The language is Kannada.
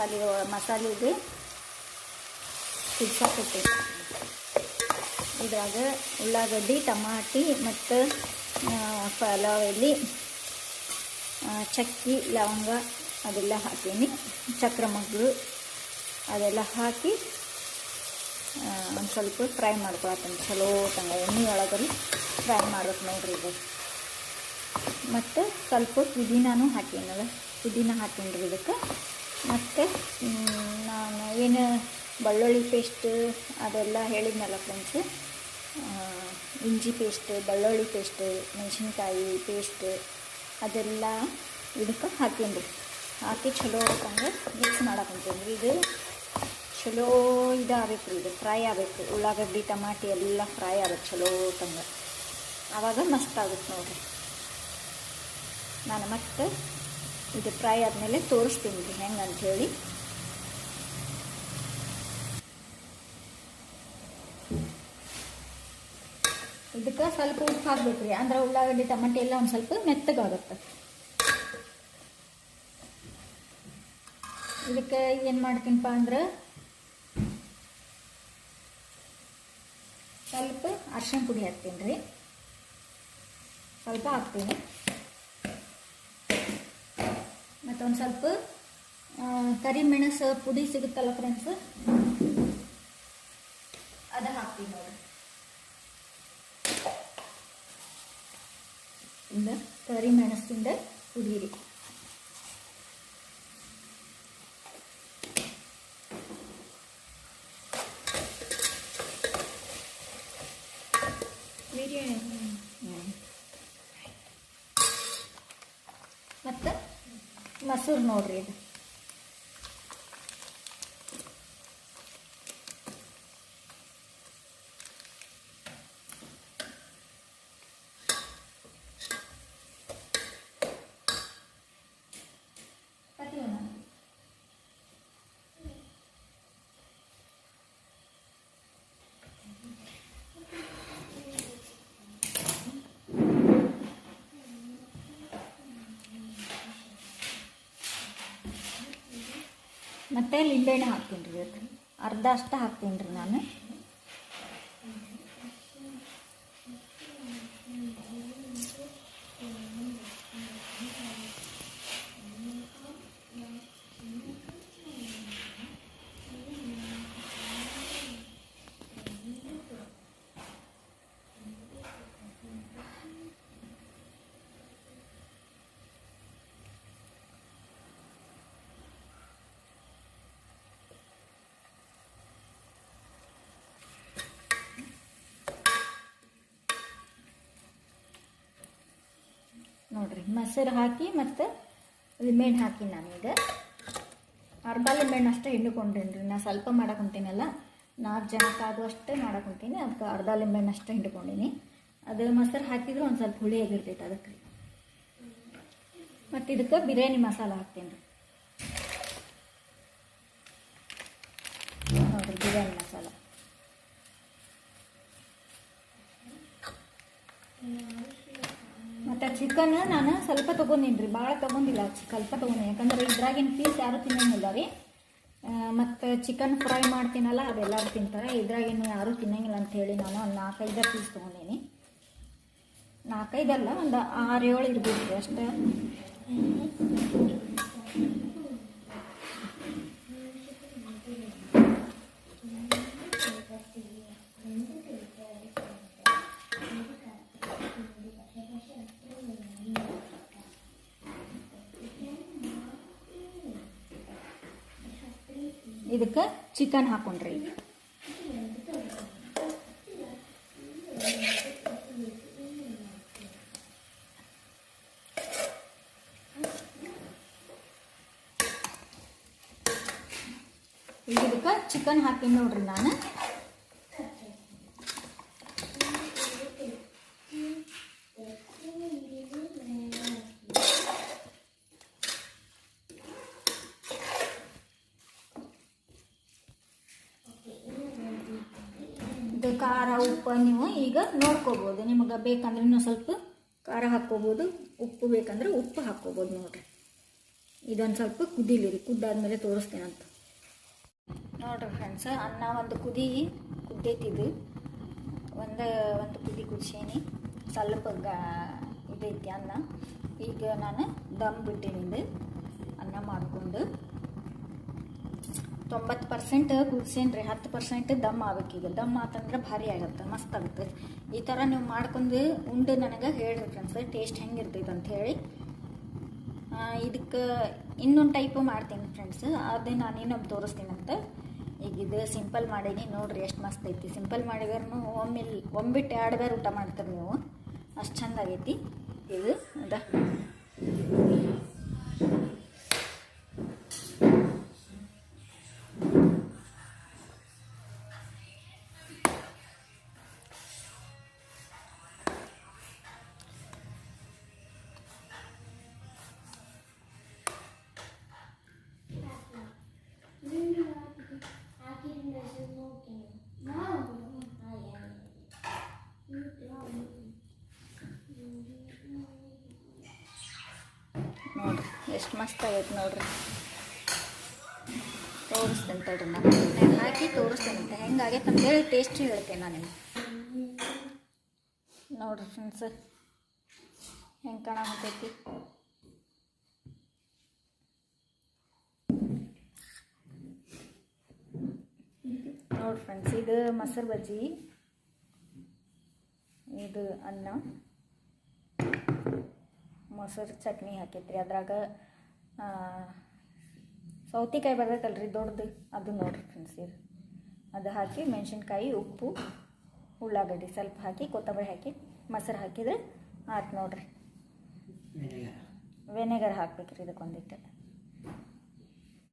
ಮಸಾಲೆಗೆ ಕುದಿಸಾಕಿಟ್ಟೈತಿ. ಇದ್ರಾಗ ಉಳ್ಳಾಗಡ್ಡಿ, ಟಮಾಟಿ ಮತ್ತು ಪಲಾವ್ ಎಲೆ, ಚಕ್ಕಿ, ಲವಂಗ ಅದೆಲ್ಲ ಹಾಕೀನಿ, ಚಕ್ರ ಮೊಗ್ಗು ಅದೆಲ್ಲ ಹಾಕಿ ಒಂದು ಸ್ವಲ್ಪ ಫ್ರೈ ಮಾಡ್ಕೊಳತ್ತೀನಿ. ಚಲೋ ತಂಗ ಎಣ್ಣೆ ಒಳಗಲ್ಲಿ ಫ್ರೈ ಮಾಡ್ಬೇಕು ನೋಡ್ರಿ ಇದು. ಮತ್ತು ಸ್ವಲ್ಪ ಪುದೀನೂ ಹಾಕೀನಲ್ಲ, ಪುದೀನ ಹಾಕೀನಿ ರೀ ಇದಕ್ಕೆ. ಮತ್ತು ನಾನು ಏನು ಬೆಳ್ಳುಳ್ಳಿ ಪೇಸ್ಟ್ ಅದೆಲ್ಲ ಹೇಳಿದ್ನಲ್ಲ ಫ್ರೆಂಡ್ಸ್, ಇಂಜಿ ಪೇಸ್ಟ್, ಬೆಳ್ಳುಳ್ಳಿ ಪೇಸ್ಟ್, ಮೆಣಸಿನ್ಕಾಯಿ ಪೇಸ್ಟ್ ಅದೆಲ್ಲ ಇದಕ್ಕೆ ಹಾಕೀನಿ ರೀ. ಹಾಕಿ ಚಲೋ ತಂಗ ಮಿಕ್ಸ್ ಮಾಡಕೊಂತೀನಿ ರೀ. ಇದು ಚಲೋ ಇದಾಗಬೇಕು ರೀ, ಇದು ಫ್ರೈ ಆಗಬೇಕು. ಉಳ್ಳಾಗಡ್ಡಿ ಟಮಾಟಿ ಎಲ್ಲ ಫ್ರೈ ಆಗಬೇಕು ಚಲೋ ತಂಗ, ಆವಾಗ ಮಸ್ತ್ ಆಗುತ್ತೆ ನೋಡಿರಿ. ನಾನು ಮತ್ತೆ ಇದು ಫ್ರೈ ಆದಮೇಲೆ ತೋರಿಸ್ತೀನಿ ರೀ ಹೆಂಗೆ ಅಂಥೇಳಿ. ಇದಕ್ಕೆ ಸ್ವಲ್ಪ ಉಪ್ಪು ಹಾಕ್ಬೇಕು ರೀ, ಅಂದ್ರೆ ಉಳ್ಳಾಗಡ್ಡಿ ಟಮಾಟಿ ಎಲ್ಲ ಒಂದು ಸ್ವಲ್ಪ ಮೆತ್ತಗಾಗುತ್ತೆ. ಇದಕ್ಕೆ ಏನು ಮಾಡ್ತೀನಪ್ಪ ಅಂದ್ರೆ ಸ್ವಲ್ಪ ಅರಿಶಿಣ ಪುಡಿ ಹಾಕ್ತೀನಿ ರೀ, ಸ್ವಲ್ಪ ಹಾಕ್ತೀನಿ. ಮತ್ತೊಂದು ಸ್ವಲ್ಪ ಕರಿಮೆಣಸು ಪುಡಿ ಸಿಗುತ್ತಲ್ಲ ಫ್ರೆಂಡ್ಸ್, ಅದು ಹಾಕ್ತೀನಿ ನೋಡಿರಿ. ಇಂದ ಕರಿಮೆಣಸಿಂದ ಪುಡಿ ರೀ. ಮತ್ತು ಮೊಸರು ನೋಡ್ರಿ ಇದು. ಮತ್ತು ಲಿಂಬೆಹಣ್ಣು ಹಾಕ್ತೀನಿ ರೀ, ಅರ್ಧ ಅಷ್ಟು ಹಾಕ್ತೀನಿ ರೀ ನಾನು. ನೋಡಿರಿ ಮೊಸರು ಹಾಕಿ ಮತ್ತು ಲಿಂಬೆಹಣ್ಣು ಹಾಕಿ ನಾನೀಗ ಅರ್ಧ ಲಿಂಬೆಹಣ್ಣು ಅಷ್ಟೇ ಹಿಂಡ್ಕೊಂಡೇನಿ ರೀ. ನಾನು ಸ್ವಲ್ಪ ಮಾಡಕೊಂತೀನಲ್ಲ, 4 ಜನಕ್ಕೆ ಆಗುವಷ್ಟೇ ಮಾಡಕೊಂತೀನಿ, ಅದಕ್ಕೆ ಅರ್ಧ ಲಿಂಬೆಹಣ್ಣು ಅಷ್ಟೇ ಹಿಂಡ್ಕೊಂಡೀನಿ. ಅದು ಮೊಸರು ಹಾಕಿದ್ರೆ ಒಂದು ಸ್ವಲ್ಪ ಹುಳಿ ಆಗಿರ್ತೈತೆ ಅದಕ್ಕೆ. ಮತ್ತು ಇದಕ್ಕೆ ಬಿರಿಯಾನಿ ಮಸಾಲ ಹಾಕ್ತೀನಿ ರೀ. ನೋಡಿರಿ ಬಿರಿಯಾನಿ ಮಸಾಲ. ಮತ್ತು ಚಿಕನ್ ನಾನು ಸ್ವಲ್ಪ ತೊಗೊಂಡಿನಿ ರೀ, ಭಾಳ ತೊಗೊಂಡಿಲ್ಲ, ಸ್ವಲ್ಪ ತೊಗೊಂಡಿನಿ. ಯಾಕಂದ್ರೆ ಇದ್ರಾಗಿನ ಪೀಸ್ ಯಾರು ತಿನ್ನಂಗಿಲ್ಲ ರೀ. ಮತ್ತು ಚಿಕನ್ ಫ್ರೈ ಮಾಡ್ತೀನಲ್ಲ ಅದೆಲ್ಲರೂ ತಿಂತಾರೆ, ಇದ್ರಾಗಿನ ಯಾರೂ ತಿನ್ನಂಗಿಲ್ಲ ಅಂಥೇಳಿ ನಾನು ಒಂದು 4-5 ಪೀಸ್ ತೊಗೊಂಡೀನಿ. 4-5 ಅಲ್ಲ, ಒಂದು 6-7 ಇರ್ಬೋದು ರೀ ಅಷ್ಟೇ. ಇದಕ್ಕೆ ಚಿಕನ್ ಹಾಕೊಂಡ್ರಿ. ಇದಕ್ಕೆ ಚಿಕನ್ ಹಾಕಿ ನೋಡ್ರಿ ನಾನು. ಇದು ಖಾರ ಉಪ್ಪು ನೀವು ಈಗ ನೋಡ್ಕೋಬೋದು, ನಿಮಗೆ ಬೇಕಂದ್ರೆ ಇನ್ನೂ ಸ್ವಲ್ಪ ಖಾರ ಹಾಕ್ಕೋಬೋದು, ಉಪ್ಪು ಬೇಕಂದ್ರೆ ಉಪ್ಪು ಹಾಕ್ಕೋಬೋದು ನೋಡ್ರಿ. ಇದೊಂದು ಸ್ವಲ್ಪ ಕುದೀಲಿ ರೀ, ಕುದ್ದಾದ್ಮೇಲೆ ತೋರಿಸ್ತೇನಂತ. ನೋಡ್ರಿ ಫ್ರೆಂಡ್ಸ್, ಅನ್ನ ಒಂದು ಕುದ್ದೈತಿದ್ದು ಒಂದು ಕುದಿ ಕುದಿಸೇನಿ. ಸ್ವಲ್ಪ ಇದೈತಿ ಅನ್ನ. ಈಗ ನಾನು ದಮ್ ಬಿಟ್ಟೇನಿಂದು ಅನ್ನ ಮಾಡಿಕೊಂಡು 90% ಕುದಿಸೇನಿ ರೀ, 10% ದಮ್ ಆಗ್ಬೇಕೀಗ. ದಮ್ ಆತಂದ್ರೆ ಭಾರಿ ಆಗುತ್ತೆ, ಮಸ್ತ್ ಆಗುತ್ತೆ. ಈ ಥರ ನೀವು ಮಾಡ್ಕೊಂಡು ಉಂಡು ನನಗೆ ಹೇಳ್ರಿ ಫ್ರೆಂಡ್ಸ್, ಟೇಸ್ಟ್ ಹೆಂಗಿರ್ತೈತೆ ಅಂಥೇಳಿ. ಇದಕ್ಕೆ ಇನ್ನೊಂದು ಟೈಪು ಮಾಡ್ತೀನಿ ಫ್ರೆಂಡ್ಸ್, ಅದು ನಾನು ಇನ್ನೊಮ್ಮೆ ತೋರಿಸ್ತೀನಂತ. ಈಗ ಇದು ಸಿಂಪಲ್ ಮಾಡೀನಿ ನೋಡಿರಿ, ಎಷ್ಟು ಮಸ್ತ್ ಐತಿ. ಸಿಂಪಲ್ ಮಾಡಿದ್ರೂ ಒಮ್ಮಿಟ್ಟು 2 ಬೇರೆ ಊಟ ಮಾಡ್ತೀರಿ ನೀವು, ಅಷ್ಟು ಚಂದ ಆಗೈತಿ ಇದು. ಅದ ನೋಡ್ರಿ ಎಷ್ಟು ಮಸ್ತ್ ಆಗೈತೆ ನೋಡ್ರಿ. ತೋರಿಸ್ತೇನೆ ತಡ್ರಿ, ನಾನು ಹಾಕಿ ತೋರಿಸ್ತೇನೆ ಹೆಂಗಾಗೈತೆ ಅಂತೇಳಿ ಟೇಸ್ಟ್ ಹೇಳ್ತೇನೆ ನಾನು ನಿಮ್ಗೆ. ನೋಡ್ರಿ ಫ್ರೆಂಡ್ಸ್ ಹೆಂಗೆ ಕಾಣತೈತಿ. ನೋಡ್ರಿ ಫ್ರೆಂಡ್ಸ್, ಇದು ಮೊಸರು ಬಜ್ಜಿ, ಇದು ಅನ್ನ, ಮೊಸರು ಚಟ್ನಿ ಹಾಕೈತ್ರಿ. ಅದ್ರಾಗ ಸೌತೆಕಾಯಿ ಬರ್ತೈತಲ್ರಿ ದೊಡ್ಡದು, ಅದು ನೋಡ್ರಿ ಫ್ರೆಂಡ್ಸ್. ಇದು ಅದು ಹಾಕಿ ಮೆಣಸಿನ್ಕಾಯಿ, ಉಪ್ಪು, ಉಳ್ಳಾಗಡ್ಡಿ ಸ್ವಲ್ಪ ಹಾಕಿ, ಕೊತ್ತಂಬರಿ ಹಾಕಿ, ಮೊಸರು ಹಾಕಿದ್ರೆ ಆಯ್ತು ನೋಡ್ರಿ. ವೆನೆಗರ್ ಹಾಕ್ಬೇಕ್ರಿ ಇದಕ್ಕೊಂದಿಟ್ಟು.